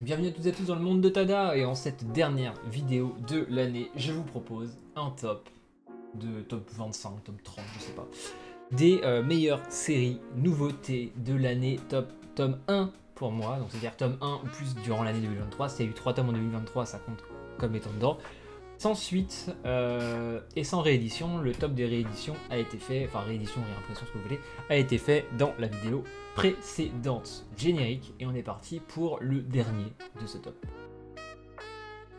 Bienvenue à toutes et à tous dans le monde de Tada, et en cette dernière vidéo de l'année, je vous propose un top 25, top 30, je sais pas, des meilleures séries nouveautés de l'année, tome 1 pour moi, donc c'est-à-dire tome 1 ou plus durant l'année 2023, s'il y a eu 3 tomes en 2023, ça compte comme étant dedans. Sans suite et sans réédition, le top des rééditions a été fait, enfin réédition, réimpression, ce que vous voulez, a été fait dans la vidéo précédente générique, et on est parti pour le dernier de ce top.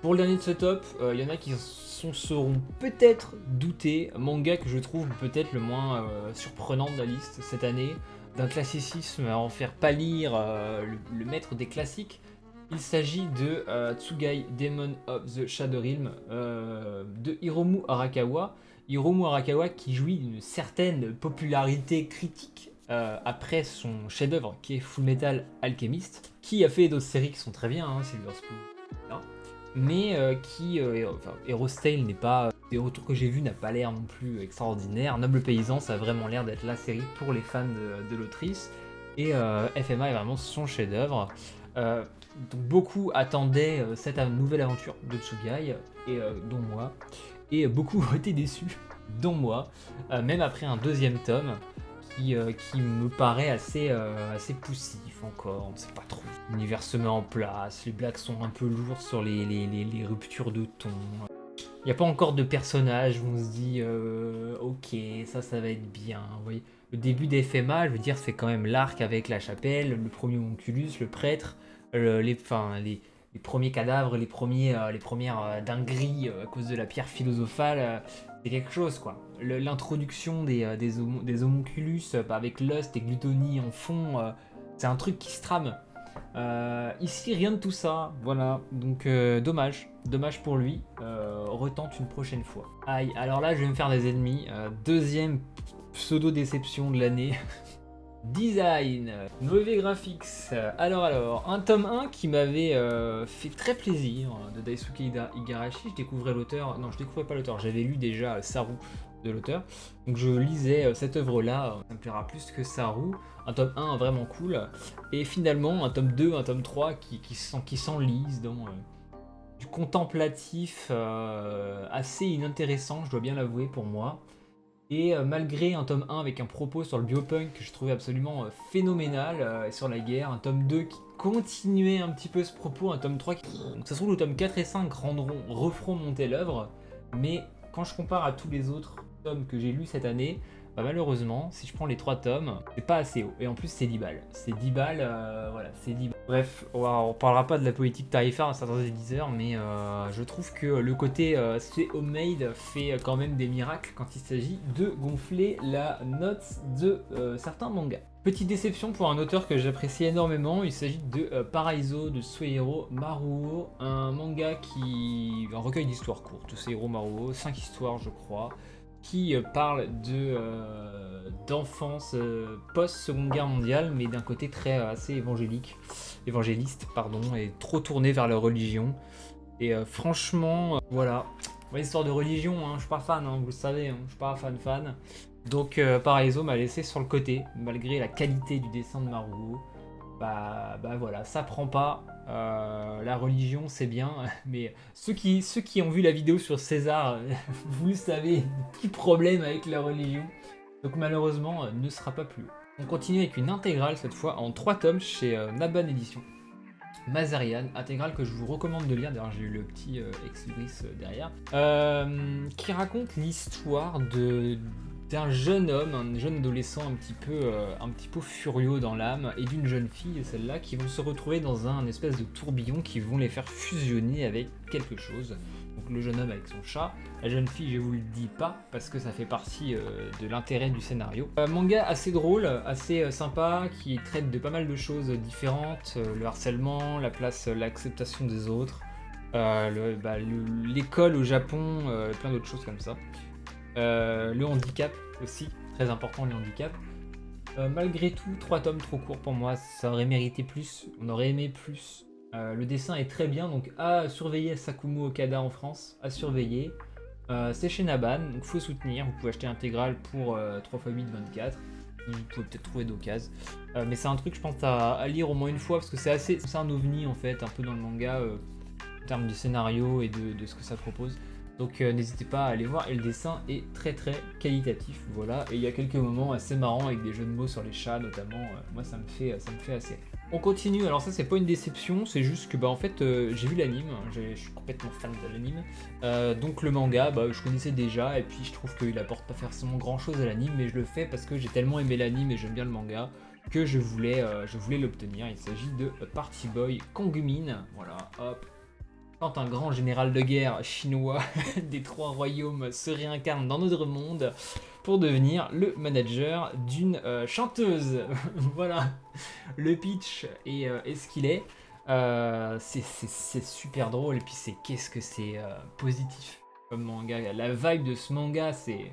Pour le dernier de ce top, il y en a qui seront peut-être doutés, manga que je trouve peut-être le moins surprenant de la liste cette année, d'un classicisme à en faire pâlir le maître des classiques. Il s'agit de Tsugai Demon of the Shadow Realm de Hiromu Arakawa. Hiromu Arakawa qui jouit d'une certaine popularité critique après son chef-d'œuvre qui est Fullmetal Alchemist, qui a fait d'autres séries qui sont très bien, hein, Silver Spoon, hein, mais enfin, Hero's Tail n'est pas. Des retours que j'ai vus n'a pas l'air non plus extraordinaire. Noble Paysan, ça a vraiment l'air d'être la série pour les fans de l'autrice. Et FMA est vraiment son chef-d'œuvre. Donc beaucoup attendaient cette nouvelle aventure de Tsugai, et dont moi, et beaucoup ont été déçus, dont moi, même après un deuxième tome qui me paraît assez poussif encore, on ne sait pas trop. L'univers se met en place, les blagues sont un peu lourdes sur les ruptures de ton. Il n'y a pas encore de personnages où on se dit ok, ça va être bien. Vous voyez, le début d'FMA, je veux dire, c'est quand même l'arc avec la chapelle, le premier homunculus, le prêtre, les premiers cadavres, les premières dingueries à cause de la pierre philosophale. C'est quelque chose, quoi. L'introduction des homunculus avec Lust et Gluttony en fond, c'est un truc qui se trame. Ici, rien de tout ça, voilà, donc dommage pour lui, retente une prochaine fois. Aïe, alors là je vais me faire des ennemis, deuxième pseudo-déception de l'année. Design, mauvais graphics, alors, un tome 1 qui m'avait fait très plaisir, de Daisuke Igarashi. Je découvrais l'auteur, non je découvrais pas l'auteur, j'avais lu déjà Saru de l'auteur, donc je lisais cette œuvre là, ça me plaira plus que Saru. Un tome 1 vraiment cool, et finalement un tome 2, un tome 3 qui s'enlise dans du contemplatif assez inintéressant, je dois bien l'avouer pour moi. Et malgré un tome 1 avec un propos sur le biopunk que je trouvais absolument phénoménal, et sur la guerre, un tome 2 qui continuait un petit peu ce propos, un tome 3 qui. Donc ça se trouve, le tome 4 et 5 referont monter l'œuvre, mais quand je compare à tous les autres tomes que j'ai lus cette année, bah malheureusement, si je prends les 3 tomes, c'est pas assez haut. Et en plus, c'est 10 balles. C'est 10 balles, voilà, c'est 10 balles. Bref, on parlera pas de la politique tarifaire à certains éditeurs, mais je trouve que le côté c'est homemade fait quand même des miracles quand il s'agit de gonfler la note de certains mangas. Petite déception pour un auteur que j'apprécie énormément, il s'agit de Paraiso de Suehiro Maruo, un recueil d'histoires courtes, Suehiro Maruo, 5 histoires je crois, qui parle d'enfance post-seconde guerre mondiale, mais d'un côté assez évangéliste, et trop tourné vers la religion. Et franchement, voilà, histoire de religion, hein, je suis pas fan, hein, vous le savez, hein, je suis pas fan. Donc Paraiso m'a laissé sur le côté, malgré la qualité du dessin de Maruo. Bah voilà, ça prend pas. La religion c'est bien, mais ceux qui ont vu la vidéo sur César, vous le savez, petit problème avec la religion. Donc malheureusement, ne sera pas plus. On continue avec une intégrale cette fois en 3 tomes chez Naban Edition. Mazarian, intégrale que je vous recommande de lire, d'ailleurs j'ai eu le petit ex-libris derrière, qui raconte l'histoire d'un jeune homme, un jeune adolescent un petit peu furieux dans l'âme, et d'une jeune fille, celle-là, qui vont se retrouver dans un espèce de tourbillon qui vont les faire fusionner avec quelque chose. Donc le jeune homme avec son chat, la jeune fille je vous le dis pas parce que ça fait partie de l'intérêt du scénario. Manga assez drôle, assez sympa, qui traite de pas mal de choses différentes, le harcèlement, l'acceptation des autres, l'école au Japon, plein d'autres choses comme ça. Le handicap aussi, très important le handicap. Malgré tout, 3 tomes trop courts pour moi, ça aurait mérité plus, on aurait aimé plus. Le dessin est très bien, donc à surveiller Sakumo Okada en France, à surveiller. C'est chez Naban, donc faut soutenir, vous pouvez acheter l'intégrale pour 3 x 8, 24. vous pouvez peut-être trouver d'occasion. Mais c'est un truc, je pense, à lire au moins une fois parce que c'est un ovni en fait, un peu dans le manga en termes du scénario et de ce que ça propose. Donc n'hésitez pas à aller voir, et le dessin est très très qualitatif, voilà. Et il y a quelques moments assez marrants avec des jeux de mots sur les chats notamment, moi ça me fait assez. On continue, alors ça c'est pas une déception, c'est juste que bah en fait j'ai vu l'anime, je suis complètement fan de l'anime, donc le manga bah, je connaissais déjà et puis je trouve qu'il apporte pas forcément grand chose à l'anime, mais je le fais parce que j'ai tellement aimé l'anime et j'aime bien le manga que je voulais l'obtenir. Il s'agit de Party Boy Kongmin, voilà, hop. Quand un grand général de guerre chinois des trois royaumes se réincarne dans notre monde pour devenir le manager d'une chanteuse. Voilà, le pitch est ce qu'il est. C'est super drôle et puis qu'est-ce que c'est positif comme manga. La vibe de ce manga, c'est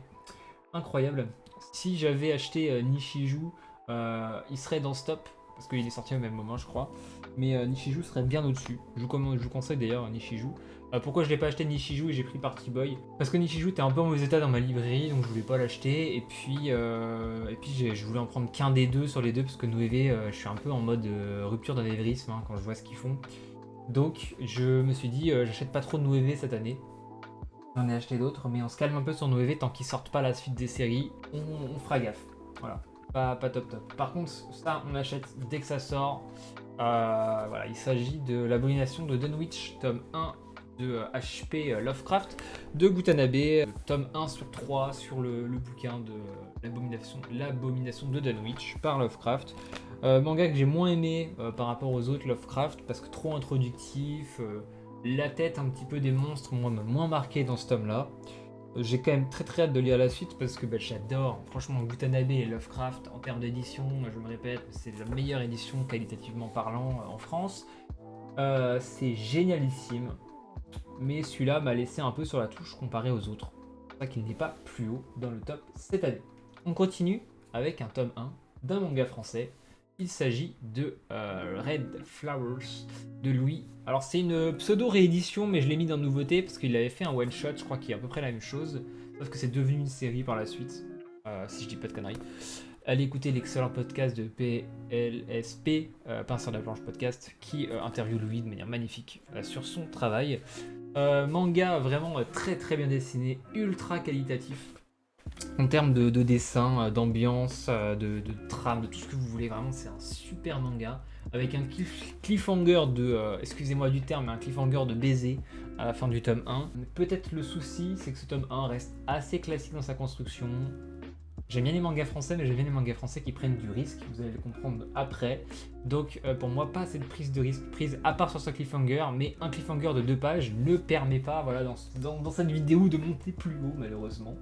incroyable. Si j'avais acheté Nishiju, il serait dans ce top parce qu'il est sorti au même moment, je crois. Mais Nishiju serait bien au-dessus. Je vous conseille d'ailleurs Nishiju. Pourquoi je l'ai pas acheté Nishiju et j'ai pris Party Boy? Parce que Nishiju était un peu en mauvais état dans ma librairie, donc je voulais pas l'acheter. Et puis je voulais en prendre qu'un des deux sur les deux, parce que Noévé, je suis un peu en mode rupture d'anévrisme quand je vois ce qu'ils font. Donc je me suis dit, j'achète pas trop de Noévé cette année. J'en ai acheté d'autres, mais on se calme un peu sur Noévé tant qu'ils sortent pas la suite des séries. On fera gaffe. Voilà. Pas top. Par contre, ça, on achète dès que ça sort. Voilà, il s'agit de l'abomination de Dunwich, tome 1 de HP Lovecraft, de Gutanabe, tome 1 sur 3 sur le bouquin de l'abomination de Dunwich par Lovecraft. Manga que j'ai moins aimé par rapport aux autres Lovecraft, parce que trop introductif, la tête un petit peu des monstres m'a moins marqué dans ce tome-là. J'ai quand même très hâte de lire la suite parce que j'adore, franchement, Gutanabe et Lovecraft en termes d'édition, je me répète, c'est la meilleure édition qualitativement parlant en France. C'est génialissime, mais celui-là m'a laissé un peu sur la touche comparé aux autres. C'est pour ça qu'il n'est pas plus haut dans le top cette année. On continue avec un tome 1 d'un manga français. Il s'agit de Red Flowers de Louis. Alors c'est une pseudo-réédition, mais je l'ai mis dans nouveauté parce qu'il avait fait un one-shot, je crois qu'il est à peu près la même chose, sauf que c'est devenu une série par la suite, si je dis pas de conneries. Allez écouter l'excellent podcast de PLSP, Pinceur de la Planche Podcast, qui interviewe Louis de manière magnifique sur son travail. Manga vraiment très bien dessiné, ultra qualitatif. En termes de dessin, d'ambiance, de trame, de tout ce que vous voulez, vraiment c'est un super manga avec un cliffhanger excusez-moi du terme, mais un cliffhanger de baiser à la fin du tome 1. Peut-être le souci, c'est que ce tome 1 reste assez classique dans sa construction. J'aime bien les mangas français, mais j'aime bien les mangas français qui prennent du risque, vous allez le comprendre après. Donc pour moi, pas assez de prise de risque prise à part sur ce cliffhanger, mais un cliffhanger de 2 pages ne permet pas, voilà, dans cette vidéo, de monter plus haut malheureusement.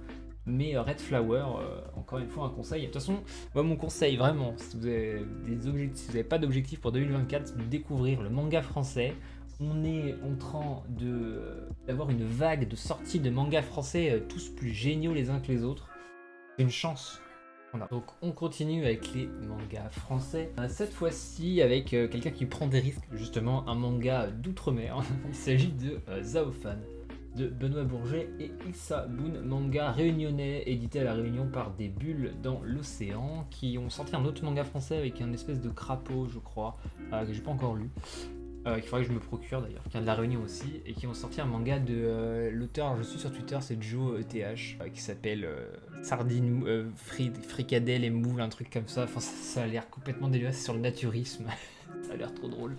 Mais Red Flower, encore une fois, un conseil. De toute façon, moi, mon conseil, vraiment, si vous n'avez pas d'objectif pour 2024, c'est de découvrir le manga français. On est en train d'avoir une vague de sorties de mangas français, tous plus géniaux les uns que les autres. C'est une chance. Voilà. Donc on continue avec les mangas français. Cette fois-ci avec quelqu'un qui prend des risques, justement, un manga d'outre-mer. Il s'agit de Zaofan, de Benoît Bourget et Issa Boone, manga réunionnais édité à La Réunion par Des Bulles dans l'Océan, qui ont sorti un autre manga français avec un espèce de crapaud, je crois, que j'ai pas encore lu, qu'il faudrait que je me procure d'ailleurs, qui vient de La Réunion aussi, et qui ont sorti un manga de l'auteur, je suis sur Twitter, c'est Joe ETH, qui s'appelle Sardine, Fricadelle et Moule, un truc comme ça. Enfin, ça a l'air complètement délirant, c'est sur le naturisme. Ça a l'air trop drôle.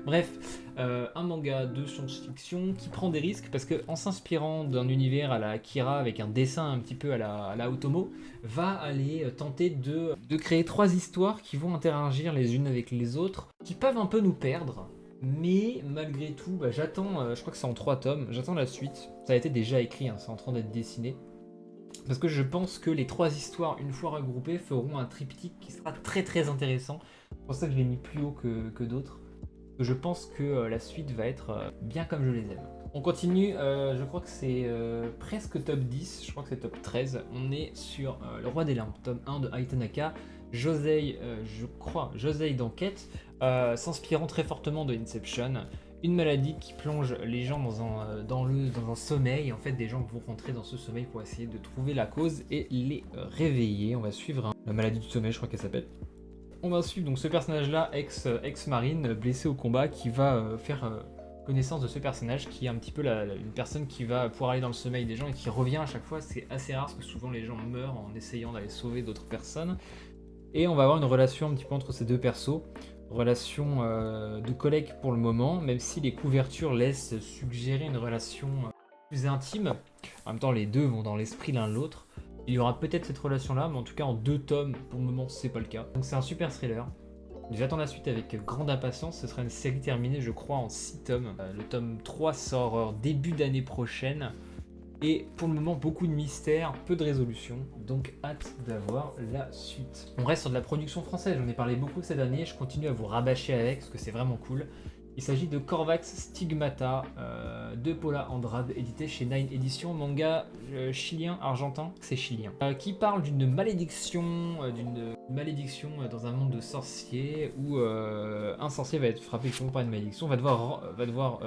Bref, un manga de science-fiction qui prend des risques parce qu'en s'inspirant d'un univers à la Akira avec un dessin un petit peu à la Otomo, va aller tenter de créer 3 histoires qui vont interagir les unes avec les autres, qui peuvent un peu nous perdre. Mais malgré tout, j'attends, je crois que c'est en 3 tomes, j'attends la suite. Ça a été déjà écrit, c'est en train d'être dessiné. Parce que je pense que les 3 histoires, une fois regroupées, feront un triptyque qui sera très intéressant. C'est pour ça que je l'ai mis plus haut que d'autres. Je pense que la suite va être bien comme je les aime. On continue, je crois que c'est presque top 10, je crois que c'est top 13. On est sur Le Roi des Limbes, tome 1 de Aitanaka. Josei d'enquête, s'inspirant très fortement de Inception. Une maladie qui plonge les gens dans un sommeil. En fait, des gens vont rentrer dans ce sommeil pour essayer de trouver la cause et les réveiller. On va suivre La maladie du sommeil, je crois qu'elle s'appelle. On va suivre donc ce personnage-là, ex-marine, blessé au combat, qui va faire connaissance de ce personnage, qui est un petit peu une personne qui va pouvoir aller dans le sommeil des gens et qui revient à chaque fois. C'est assez rare parce que souvent les gens meurent en essayant d'aller sauver d'autres personnes. Et on va avoir une relation un petit peu entre ces deux persos, relation de collègue pour le moment, même si les couvertures laissent suggérer une relation plus intime. En même temps, les deux vont dans l'esprit l'un de l'autre. Il y aura peut-être cette relation-là, mais en tout cas en 2 tomes, pour le moment, c'est pas le cas. Donc c'est un super thriller. J'attends la suite avec grande impatience. Ce sera une série terminée, je crois, en 6 tomes. Le tome 3 sort début d'année prochaine. Et pour le moment, beaucoup de mystères, peu de résolution. Donc hâte d'avoir la suite. On reste sur de la production française. J'en ai parlé beaucoup cette année. Je continue à vous rabâcher avec, parce que c'est vraiment cool. Il s'agit de Corvax Stigmata de Paula Andrade, édité chez Nine Editions, manga chilien, argentin, c'est chilien, qui parle d'une malédiction, dans un monde de sorciers où un sorcier va être frappé par une malédiction, va devoir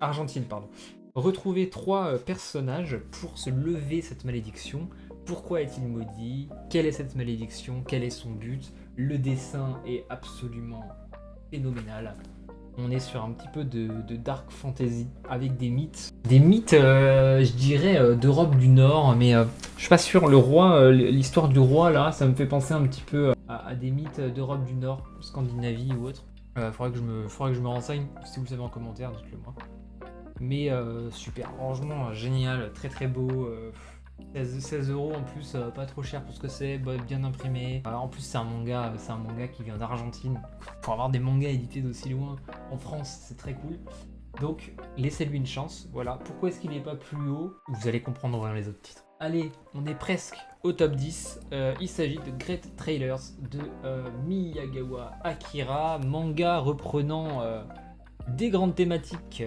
Argentine, pardon, retrouver 3 personnages pour se lever cette malédiction. Pourquoi est-il maudit? Quelle est cette malédiction? Quel est son but? Le dessin est absolument phénoménal. On est sur un petit peu de dark fantasy avec des mythes. Des mythes, je dirais, d'Europe du Nord, mais je suis pas sûr. Le roi, l'histoire du roi, là, ça me fait penser un petit peu à des mythes d'Europe du Nord, Scandinavie ou autre. Faudrait que je me renseigne. Si vous le savez en commentaire, dites-le moi. Mais super, franchement, génial, très très beau. 16 € en plus, pas trop cher pour ce que c'est, bien imprimé. En plus c'est un manga qui vient d'Argentine. Pour avoir des mangas édités d'aussi loin en France, c'est très cool. Donc laissez-lui une chance, voilà. Pourquoi est-ce qu'il n'est pas plus haut? Vous allez comprendre en voyant les autres titres. Allez, on est presque au top 10. Il s'agit de Great Trailers de Miyagawa Akira, manga reprenant des grandes thématiques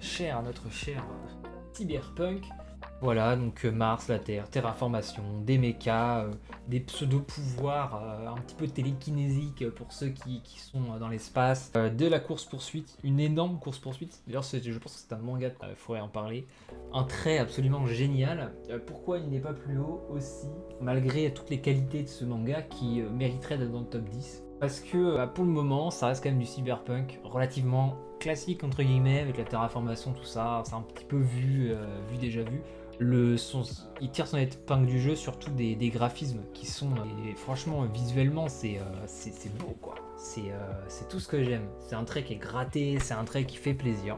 chères à notre cher cyberpunk. Voilà, donc Mars, la Terre, terraformation, des mechas, des pseudo-pouvoirs un petit peu télékinésiques pour ceux qui sont dans l'espace, de la course-poursuite, une énorme course-poursuite. D'ailleurs, je pense que c'est un manga, il faudrait en parler. Un trait absolument génial. Pourquoi il n'est pas plus haut aussi, malgré toutes les qualités de ce manga qui mériterait d'être dans le top 10? Parce que pour le moment, ça reste quand même du cyberpunk relativement classique, entre guillemets, avec la terraformation, tout ça. C'est un petit peu déjà vu. Il tire son épingle du jeu, surtout des graphismes qui sont, et franchement, visuellement, c'est beau, quoi. C'est tout ce que j'aime. C'est un trait qui est gratté, c'est un trait qui fait plaisir.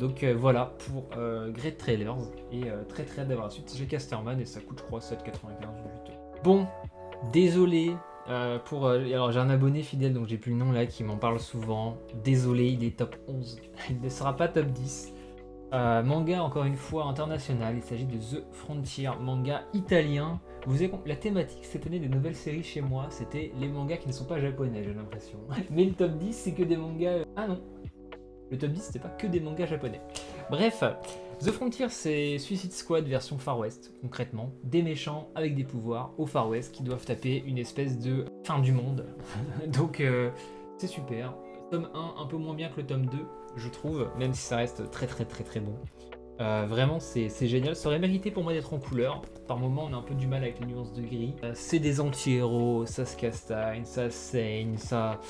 Donc voilà pour Great Trailers, et très très hâte d'avoir la suite. J'ai Casterman et ça coûte, je crois, 7,95 du 8. Bon, désolé. Alors j'ai un abonné fidèle, donc j'ai plus le nom là, qui m'en parle souvent. Désolé, il est top 11. Il ne sera pas top 10. Manga encore une fois international, il s'agit de The Frontier, manga italien. La thématique cette année des nouvelles séries chez moi, c'était les mangas qui ne sont pas japonais, j'ai l'impression. Mais le top 10 c'est que des mangas... Ah non, le top 10 c'était pas que des mangas japonais. Bref, The Frontier c'est Suicide Squad version Far West, concrètement. Des méchants avec des pouvoirs au Far West qui doivent taper une espèce de fin du monde. Donc c'est super. Tome 1 un peu moins bien que le tome 2, je trouve, même si ça reste très très très très bon. Vraiment c'est génial, ça aurait mérité pour moi d'être en couleur. Par moments on a un peu du mal avec les nuances de gris. C'est des anti-héros, ça se castagne, ça saigne, ça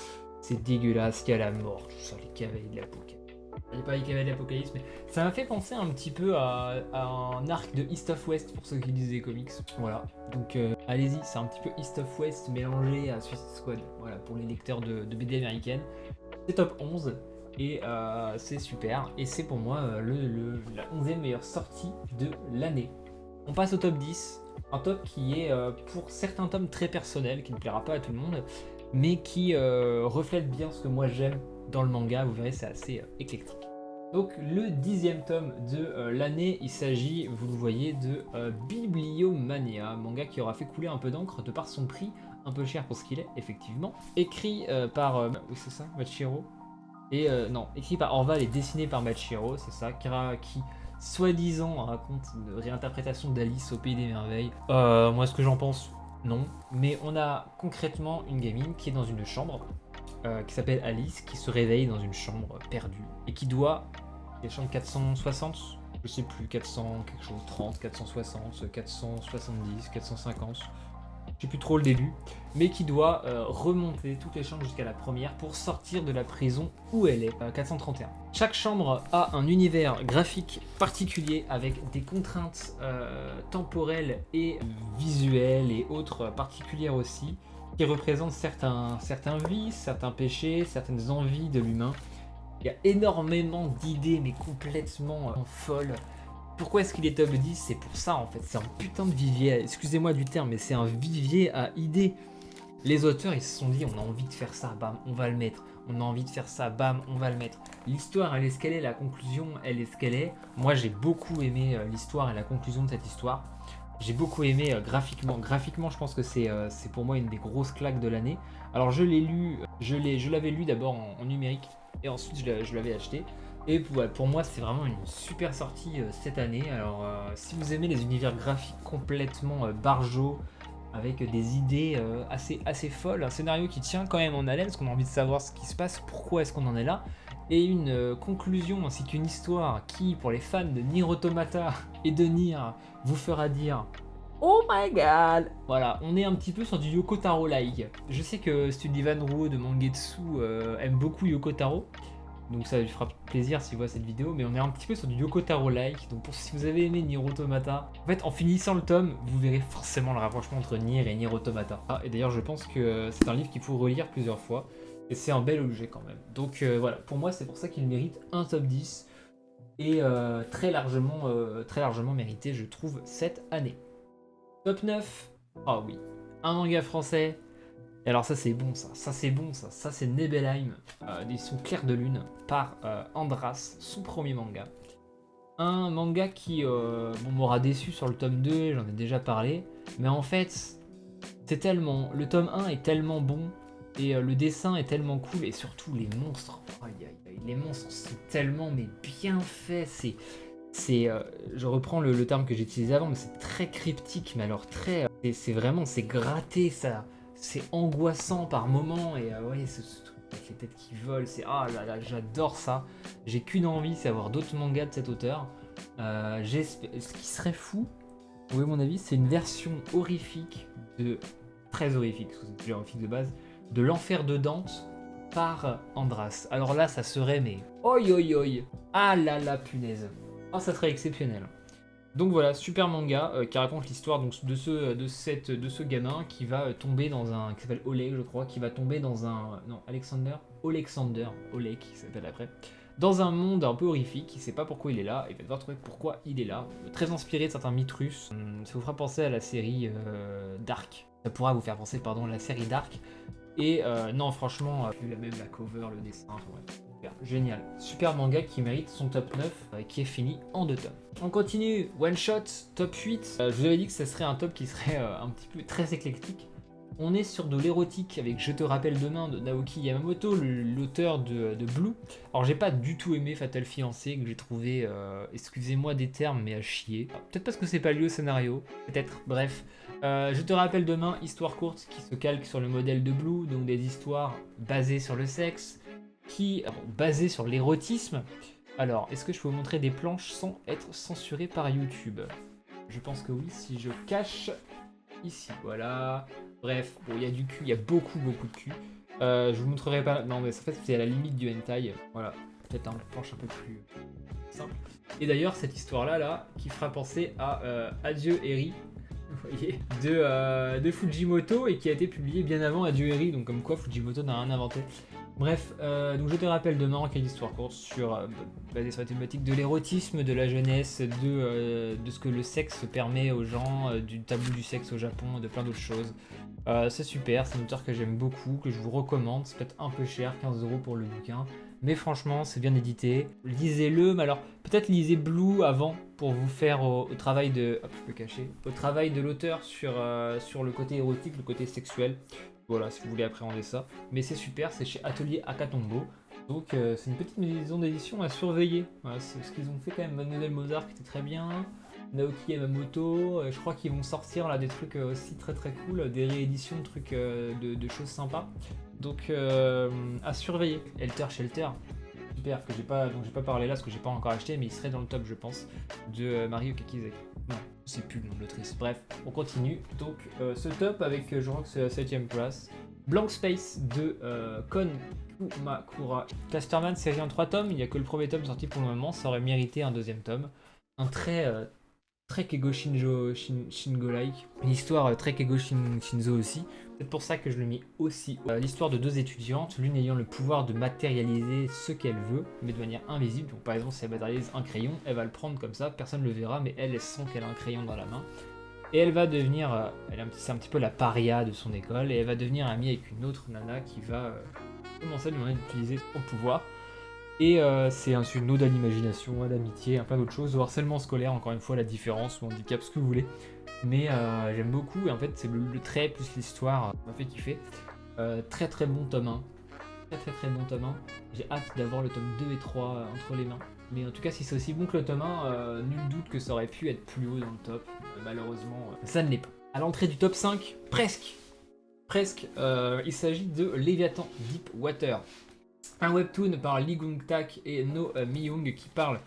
c'est dégueulasse, il y a la mort, tout ça, les cavaliers de l'apocalypse. J'ai pas les cavaliers de l'apocalypse, mais ça m'a fait penser un petit peu à un arc de East of West pour ceux qui lisent des comics. Voilà, donc allez-y, c'est un petit peu East of West mélangé à Suicide Squad. Voilà, pour les lecteurs de BD américaine. C'est top 11 et c'est super, et c'est pour moi la 11e meilleure sortie de l'année. On passe au top 10, un top qui est pour certains tomes très personnel, qui ne plaira pas à tout le monde, mais qui reflète bien ce que moi j'aime dans le manga. Vous verrez, c'est assez éclectique. Donc le 10e tome de l'année, il s'agit, vous le voyez, de Bibliomania, manga qui aura fait couler un peu d'encre de par son prix, un peu cher pour ce qu'il est, effectivement. Écrit par, oui c'est ça, Machiro. Et non, écrit par Orval et dessiné par Machiro, c'est ça, qui soi-disant raconte une réinterprétation d'Alice au Pays des Merveilles. Moi ce que j'en pense, non. Mais on a concrètement une gamine qui est dans une chambre, qui s'appelle Alice, qui se réveille dans une chambre perdue, et qui doit... la chambre 460, je sais plus, 400 quelque chose, 30, 460, 470, 450... je sais plus trop le début, mais qui doit remonter toutes les chambres jusqu'à la première pour sortir de la prison où elle est, 431. Chaque chambre a un univers graphique particulier avec des contraintes temporelles et visuelles et autres particulières aussi, qui représentent certains vices, certains péchés, certaines envies de l'humain. Il y a énormément d'idées, mais complètement folles. Pourquoi est-ce qu'il est top 10? C'est pour ça en fait, c'est un putain de vivier, excusez-moi du terme, mais c'est un vivier à idées. Les auteurs ils se sont dit on a envie de faire ça, bam, on va le mettre. On a envie de faire ça, bam, on va le mettre. L'histoire elle est ce qu'elle est, la conclusion elle est ce qu'elle est. Moi j'ai beaucoup aimé l'histoire et la conclusion de cette histoire. J'ai beaucoup aimé graphiquement. Graphiquement je pense que c'est pour moi une des grosses claques de l'année. Alors je l'ai lu, je l'avais lu d'abord en numérique et ensuite je l'avais acheté. Et pour moi, c'est vraiment une super sortie cette année. Alors, si vous aimez les univers graphiques complètement barjots, avec des idées assez folles, un scénario qui tient quand même en haleine, parce qu'on a envie de savoir ce qui se passe, pourquoi est-ce qu'on en est là, et une conclusion ainsi qu'une histoire qui, pour les fans de Nier Automata et de Nier, vous fera dire Oh my god! Voilà, on est un petit peu sur du Yoko Taro-like. Je sais que Sullivan Ruo de Mangetsu aime beaucoup Yoko Taro. Donc ça lui fera plaisir s'il voit cette vidéo, mais on est un petit peu sur du Yoko Taro-like. Donc si vous avez aimé Nier Automata, en fait en finissant le tome, vous verrez forcément le rapprochement entre Nier et Nier Automata. Ah, et d'ailleurs je pense que c'est un livre qu'il faut relire plusieurs fois, et c'est un bel objet quand même. Donc voilà, pour moi c'est pour ça qu'il mérite un top 10, et très largement mérité je trouve cette année. Top 9, ah oui, un manga français. Et alors ça c'est bon ça c'est Nebelheim, d'édition Clair de Lune, par Andras, son premier manga. Un manga qui m'aura déçu sur le tome 2, j'en ai déjà parlé, mais en fait, le tome 1 est tellement bon, et le dessin est tellement cool, et surtout les monstres, les monstres sont tellement mais bien faits, je reprends le terme que j'ai utilisé avant, mais c'est très cryptique, mais alors c'est gratté, ça. C'est angoissant par moments, et ouais, ce truc avec les têtes qui volent, ah là là, j'adore ça. J'ai qu'une envie, c'est avoir d'autres mangas de cet auteur. Ce qui serait fou, vous voyez mon avis, c'est une version horrifique très horrifique, parce que c'est déjà horrifique de base, de l'Enfer de Dante par Andras. Alors là, ça serait mais oi oi oi, ah là là punaise, ça serait exceptionnel. Donc voilà, super manga qui raconte l'histoire de ce gamin qui va tomber dans un, qui s'appelle Oleg je crois, qui va tomber dans un, non Alexander Oleg qui s'appelle après, dans un monde un peu horrifique, il sait pas pourquoi il est là, et il va devoir trouver pourquoi il est là, très inspiré de certains mythes russes. Ça vous fera penser à la série Dark, ça pourra vous faire penser pardon à la série Dark, et non franchement, même la cover, le dessin, ouais. Génial, super manga qui mérite son top 9 qui est fini en 2 tomes. On continue, one shot, top 8. Je vous avais dit que ce serait un top qui serait un petit peu très éclectique. On est sur de l'érotique avec Je te rappelle demain de Naoki Yamamoto, l'auteur de Blue. Alors j'ai pas du tout aimé Fatal Fiancé, que j'ai trouvé, excusez-moi des termes, mais à chier. Peut-être parce que c'est pas lié au scénario, peut-être, bref. Je te rappelle demain, histoire courte qui se calque sur le modèle de Blue, donc des histoires basées sur le sexe, basé sur l'érotisme. Alors, est-ce que je peux vous montrer des planches sans être censuré par YouTube? Je pense que oui, si je cache ici, voilà. Bref, bon, il y a du cul, il y a beaucoup de cul. Je vous montrerai pas, non mais en fait c'est à la limite du hentai, voilà. Peut-être une planche un peu plus simple. Et d'ailleurs, cette histoire-là, qui fera penser à Adieu Eri, vous voyez, de Fujimoto, et qui a été publié bien avant Adieu Eri, donc comme quoi Fujimoto n'a rien inventé. Bref, donc je te rappelle demain, quelle histoire courte basée sur la thématique de l'érotisme, de la jeunesse, de ce que le sexe permet aux gens, du tabou du sexe au Japon, de plein d'autres choses. C'est super, c'est un auteur que j'aime beaucoup, que je vous recommande. C'est peut-être un peu cher, 15 € pour le bouquin, mais franchement c'est bien édité. Lisez-le, mais alors peut-être lisez Blue avant pour vous faire au travail de... Hop, je peux cacher. Au travail de l'auteur sur le côté érotique, le côté sexuel. Voilà, si vous voulez appréhender ça. Mais c'est super, c'est chez Atelier Akatombo. Donc c'est une petite maison d'édition à surveiller. Voilà, c'est ce qu'ils ont fait quand même. Mademoiselle Mozart qui était très bien. Naoki Yamamoto. Je crois qu'ils vont sortir là des trucs aussi très cool. Des rééditions de trucs de choses sympas. Donc à surveiller. Helter Shelter. super, que dont j'ai pas parlé là, parce que j'ai pas encore acheté, mais il serait dans le top, je pense, de Mario Kakizaki. Non, c'est plus le nom de l'autrice. Bref, on continue. Donc, ce top avec, je crois que c'est la 7ème place. Blank Space de Kon Kumakura. Casterman, série en 3 tomes, il n'y a que le premier tome sorti pour le moment, ça aurait mérité un deuxième tome. Un très Keigo Shingo-like. Une histoire très Keigo Shinzo aussi. C'est pour ça que je le mets aussi haut. L'histoire de deux étudiantes, l'une ayant le pouvoir de matérialiser ce qu'elle veut, mais de manière invisible. Donc par exemple, si elle matérialise un crayon, elle va le prendre comme ça, personne ne le verra, mais elle sent qu'elle a un crayon dans la main. Et elle va devenir, c'est un petit peu la paria de son école, et elle va devenir amie avec une autre nana qui va commencer à lui demander d'utiliser son pouvoir. Et c'est une ode à l'imagination, à l'amitié, à plein d'autres choses, au harcèlement scolaire, encore une fois, la différence, ou handicap, ce que vous voulez. Mais j'aime beaucoup, et en fait, c'est le trait plus l'histoire m'a fait kiffer. Très bon tome 1. Très bon tome 1. J'ai hâte d'avoir le tome 2 et 3 entre les mains. Mais en tout cas, si c'est aussi bon que le tome 1, nul doute que ça aurait pu être plus haut dans le top. Malheureusement, ça ne l'est pas. À l'entrée du top 5, presque, il s'agit de Léviathan Deep Water. Un webtoon par Lee Gung-tak et No Mi-young qui parle.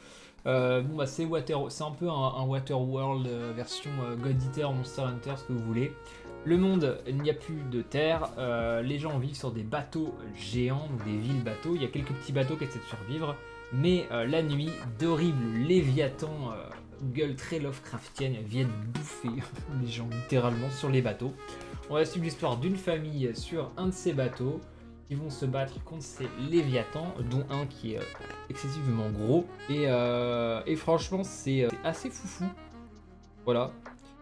C'est un peu un Waterworld version God Eater, Monster Hunter, ce que vous voulez. Le monde, il n'y a plus de terre, les gens vivent sur des bateaux géants, donc des villes bateaux. Il y a quelques petits bateaux qui essaient de survivre, mais la nuit, d'horribles léviathans, gueule très Lovecraftienne, viennent bouffer les gens littéralement sur les bateaux. On va suivre l'histoire d'une famille sur un de ces bateaux qui vont se battre contre ces léviathans, dont un qui est excessivement gros. Et franchement, c'est assez foufou. Voilà.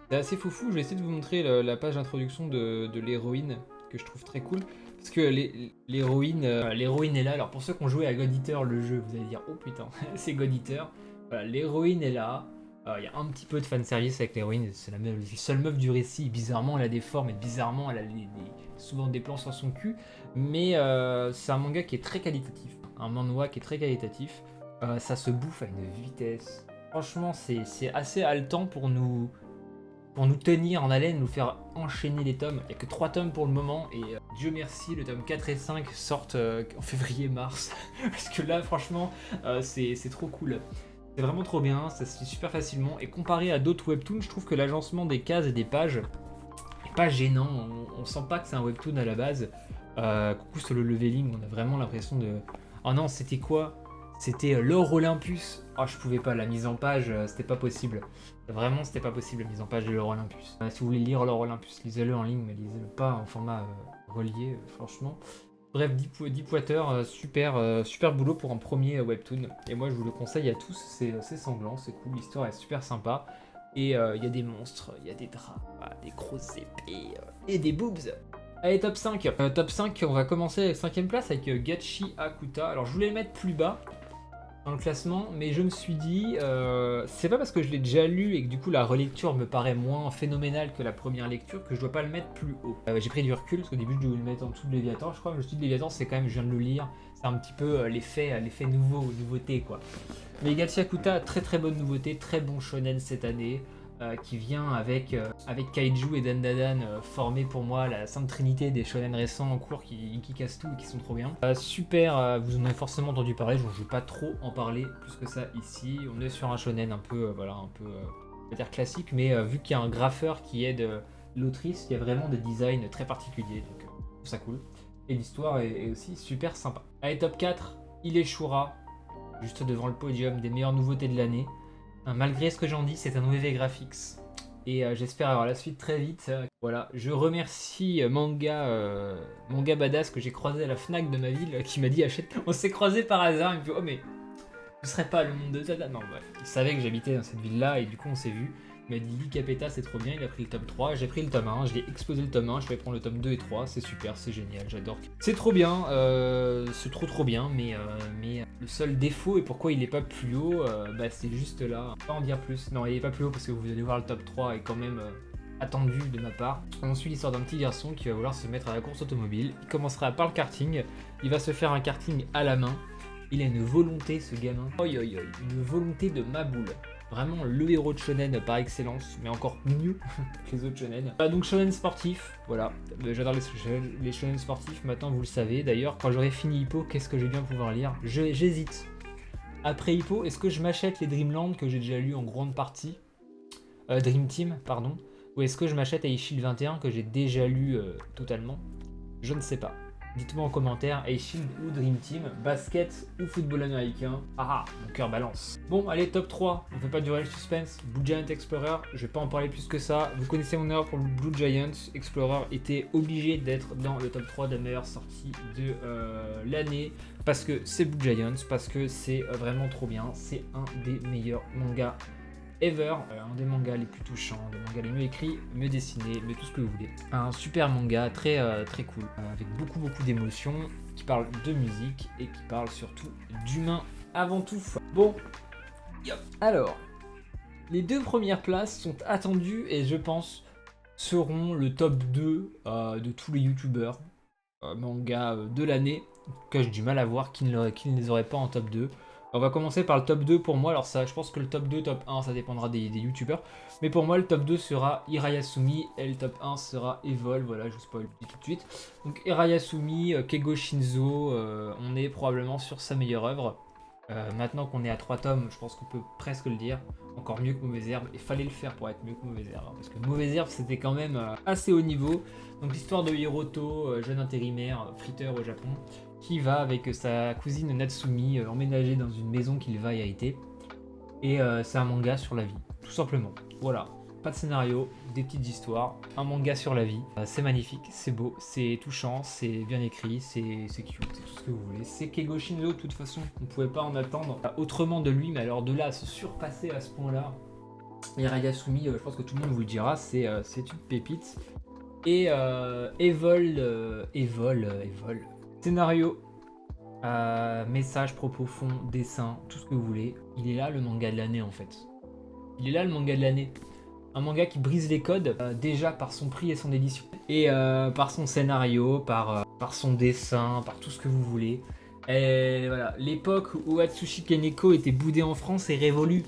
C'est assez foufou. Je vais essayer de vous montrer la page d'introduction de l'héroïne, que je trouve très cool. Parce que l'héroïne est là. Alors pour ceux qui ont joué à God Eater, le jeu, vous allez dire, oh putain, c'est God Eater. Voilà, l'héroïne est là. Il y a un petit peu de fanservice avec l'héroïne, c'est la seule meuf du récit. Bizarrement, elle a des formes et bizarrement, elle a souvent des plans sur son cul. Mais c'est un manga qui est très qualitatif. Un manhwa qui est très qualitatif. Ça se bouffe à une vitesse. Franchement, c'est assez haletant pour nous tenir en haleine, nous faire enchaîner les tomes. Il n'y a que 3 tomes pour le moment. Et Dieu merci, le tome 4 et 5 sortent en février-mars. Parce que là, franchement, c'est trop cool. C'est vraiment trop bien, ça se lit super facilement. Et comparé à d'autres webtoons, je trouve que l'agencement des cases et des pages est pas gênant. On sent pas que c'est un webtoon à la base. Coucou sur le leveling, on a vraiment l'impression de... Oh non, c'était quoi? C'était l'or Olympus. Oh, je pouvais pas, la mise en page, c'était pas possible. Vraiment, c'était pas possible la mise en page de l'or Olympus. Si vous voulez lire l'or Olympus, lisez-le en ligne, mais lisez-le pas en format relié, franchement. Bref, Deep Water, super boulot pour un premier webtoon. Et moi, je vous le conseille à tous, c'est sanglant, c'est cool, l'histoire est super sympa. Et il y a des monstres, il y a des draps, des grosses épées et des boobs. Allez, top 5. Top 5, on va commencer avec 5ème place avec Gachi Akuta. Alors, je voulais le mettre plus bas dans le classement, mais je me suis dit, c'est pas parce que je l'ai déjà lu et que du coup la relecture me paraît moins phénoménale que la première lecture que je dois pas le mettre plus haut. J'ai pris du recul parce qu'au début je devais le mettre en dessous de Léviathan, je crois. Je me suis dit Léviathan, c'est quand même, je viens de le lire, c'est un petit peu l'effet nouveauté quoi. Mais Gachi Akuta, très bonne nouveauté, très bon shonen cette année. Qui vient avec Kaiju et Dandadan, formé pour moi la sainte trinité des shonen récents en cours qui cassent tout et qui sont trop bien. Super, vous en avez forcément entendu parler, je ne vais pas trop en parler plus que ça ici. On est sur un shonen un peu, on va dire classique, mais vu qu'il y a un graffeur qui aide l'autrice, il y a vraiment des designs très particuliers, donc je trouve ça cool. Et l'histoire est aussi super sympa. Allez, top 4, Ileshura, juste devant le podium des meilleures nouveautés de l'année. Malgré ce que j'en dis, c'est un OVV Graphics. Et j'espère avoir la suite très vite. Voilà, je remercie Manga Badass que j'ai croisé à la Fnac de ma ville, qui m'a dit achète. On s'est croisé par hasard, il me dit oh mais ce serait pas le monde de Tada. Non bref, il savait que j'habitais dans cette ville-là et du coup on s'est vu. Il m'a dit Lee Capeta c'est trop bien, il a pris le tome 3, j'ai pris le tome 1, je l'ai explosé le tome 1, je vais prendre le tome 2 et 3, c'est super, c'est génial, j'adore. C'est trop bien, c'est trop bien, mais le seul défaut et pourquoi il est pas plus haut, c'est juste là, pas en dire plus. Non, il est pas plus haut parce que vous allez voir le top 3 est quand même attendu de ma part. On suit l'histoire d'un petit garçon qui va vouloir se mettre à la course automobile, il commencera par le karting, il va se faire un karting à la main, il a une volonté ce gamin, une volonté de Maboule. vraiment le héros de shonen par excellence, mais encore mieux que les autres shonen. Donc shonen sportif, voilà, j'adore les shonen sportifs, maintenant vous le savez. D'ailleurs, quand j'aurai fini Hippo, qu'est-ce que je vais bien pouvoir lire? J'hésite. Après Hippo, est-ce que je m'achète les Dreamland que j'ai déjà lu en grande partie, Dream Team, pardon, ou est-ce que je m'achète Aishil 21 que j'ai déjà lu totalement? Je ne sais pas. Dites-moi en commentaire, Aishil ou Dream Team, basket ou football américain. Ah, mon cœur balance. Bon, allez, top 3, on ne fait pas durer le suspense. Blue Giant Explorer, je vais pas en parler plus que ça. Vous connaissez mon heure pour le Blue Giant Explorer, était obligé d'être dans le top 3 des meilleures sorties de l'année. Parce que c'est Blue Giant, parce que c'est vraiment trop bien. C'est un des meilleurs mangas ever, un des mangas les plus touchants, des mangas les mieux écrits, mieux dessinés, mais tout ce que vous voulez. Un super manga très très cool, avec beaucoup d'émotions, qui parle de musique et qui parle surtout d'humain avant tout. Bon, alors, les 2 premières places sont attendues et je pense seront le top 2 de tous les youtubeurs manga de l'année, que j'ai du mal à voir qui ne les auraient pas en top 2. On va commencer par le top 2 pour moi. Alors ça, je pense que le top 2, top 1, ça dépendra des youtubeurs. Mais pour moi, le top 2 sera Hirayasumi et le top 1 sera Evol. Voilà, je vous spoil tout de suite. Donc Hirayasumi, Keigo Shinzo, on est probablement sur sa meilleure œuvre. Maintenant qu'on est à 3 tomes, je pense qu'on peut presque le dire. Encore mieux que Mauvaise Herbe. Il fallait le faire pour être mieux que Mauvaise Herbe. Parce que Mauvaise Herbe, c'était quand même assez haut niveau. Donc l'histoire de Hiroto, jeune intérimaire, friteur au Japon, qui va avec sa cousine Natsumi emménager dans une maison qu'il va hériter. Et c'est un manga sur la vie, tout simplement. Voilà, pas de scénario, des petites histoires, un manga sur la vie. C'est magnifique, c'est beau, c'est touchant, c'est bien écrit, c'est cute, c'est tout ce que vous voulez. C'est Keigo Shinzo, de toute façon, on ne pouvait pas en attendre autrement de lui, mais alors de là à se surpasser à ce point-là. Et Hirayasumi, je pense que tout le monde vous le dira, c'est une pépite. Et Evol. Scénario, message, propos, fond, dessin, tout ce que vous voulez. Il est là le manga de l'année en fait. Il est là le manga de l'année. Un manga qui brise les codes, déjà par son prix et son édition. Et par son scénario, par son dessin, par tout ce que vous voulez. Et voilà, l'époque où Atsushi Kaneko était boudé en France est révolue.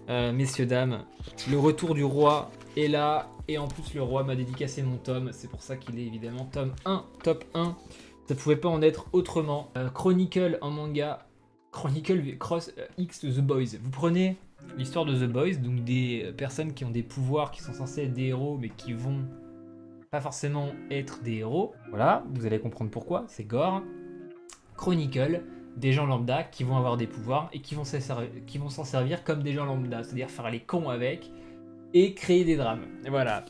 Messieurs, dames, le retour du roi est là. Et en plus le roi m'a dédicacé mon tome. C'est pour ça qu'il est évidemment tome 1, top 1. Ça pouvait pas en être autrement. Chronicle en manga, Chronicle Cross X The Boys. Vous prenez l'histoire de The Boys, donc des personnes qui ont des pouvoirs, qui sont censés être des héros, mais qui vont pas forcément être des héros. Voilà, vous allez comprendre pourquoi, c'est gore. Chronicle, des gens lambda qui vont avoir des pouvoirs et qui vont s'en servir comme des gens lambda, c'est-à-dire faire les cons avec et créer des drames. Et voilà,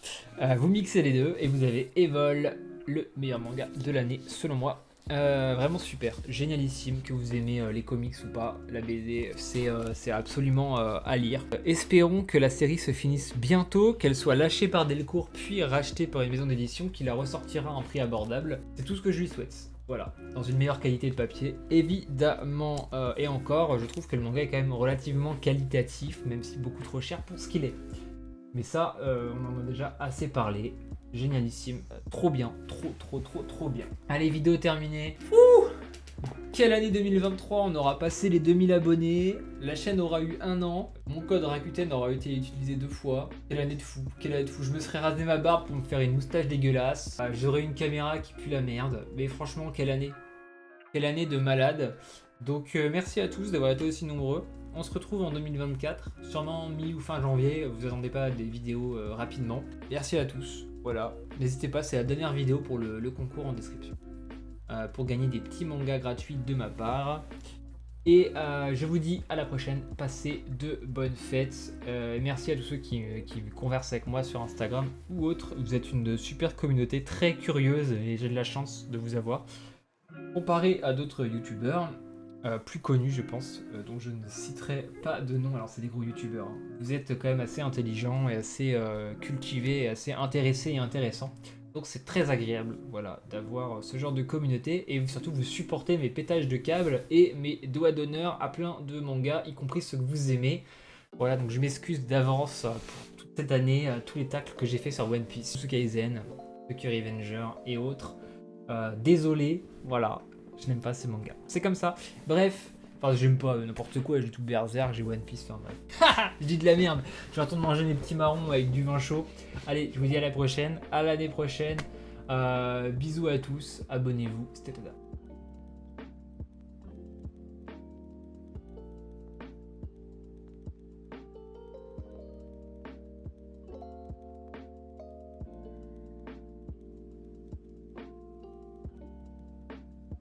vous mixez les deux et vous avez Evol, le meilleur manga de l'année selon moi. Vraiment super, génialissime, que vous aimez les comics ou pas, la BD c'est absolument à lire. Espérons que la série se finisse bientôt, qu'elle soit lâchée par Delcourt puis rachetée par une maison d'édition qui la ressortira à un prix abordable. C'est tout ce que je lui souhaite. Voilà, dans une meilleure qualité de papier, évidemment. Et encore, je trouve que le manga est quand même relativement qualitatif, même si beaucoup trop cher pour ce qu'il est. Mais ça, on en a déjà assez parlé. Génialissime, trop bien, trop bien. Allez, vidéo terminée. Ouh, quelle année 2023, on aura passé les 2000 abonnés, la chaîne aura eu 1 an, mon code Rakuten aura été utilisé 2 fois. Quelle année de fou, je me serais rasé ma barbe pour me faire une moustache dégueulasse, j'aurais une caméra qui pue la merde, mais franchement, quelle année de malade. Donc merci à tous d'avoir été aussi nombreux. On se retrouve en 2024, sûrement mi ou fin janvier, vous attendez pas des vidéos rapidement. Merci à tous, voilà. N'hésitez pas, c'est la dernière vidéo pour le concours en description. Pour gagner des petits mangas gratuits de ma part. Et je vous dis à la prochaine, passez de bonnes fêtes. Merci à tous ceux qui conversent avec moi sur Instagram ou autre. Vous êtes une super communauté très curieuse et j'ai de la chance de vous avoir. Comparé à d'autres youtubeurs, plus connus je pense, dont je ne citerai pas de nom, alors c'est des gros youtubeurs, hein. Vous êtes quand même assez intelligents et assez cultivés et assez intéressés et intéressants. Donc c'est très agréable, voilà, d'avoir ce genre de communauté et surtout vous supportez mes pétages de câbles et mes doigts d'honneur à plein de mangas, y compris ceux que vous aimez. Voilà, donc je m'excuse d'avance pour toute cette année, tous les tacles que j'ai fait sur One Piece, Jujutsu Kaisen, Tokyo Revenger et autres. Désolé, voilà, je n'aime pas ces mangas. C'est comme ça. Bref, Enfin, j'aime pas n'importe quoi, j'ai tout Berserk, j'ai One Piece, enfin bref. Je dis de la merde, je vais retourner manger mes petits marrons avec du vin chaud. Allez, je vous dis à la prochaine, à l'année prochaine. Bisous à tous, abonnez-vous, c'était Toda.